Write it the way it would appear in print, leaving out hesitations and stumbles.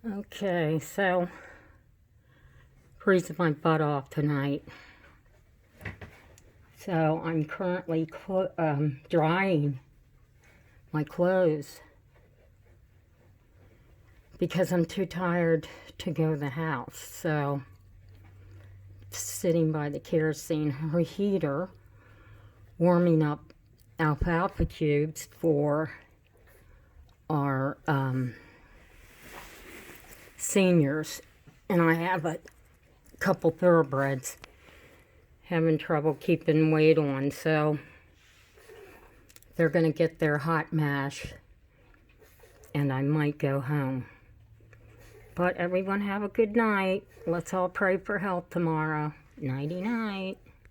Okay, so freezing my butt off tonight. So I'm currently drying my clothes because I'm too tired to go to the house. So sitting by the kerosene heater, warming up alfalfa cubes for our seniors. And I have a couple thoroughbreds having trouble keeping weight on, so they're going to get their hot mash and I might go home. But everyone have a good night. Let's all pray for health tomorrow. Nighty night.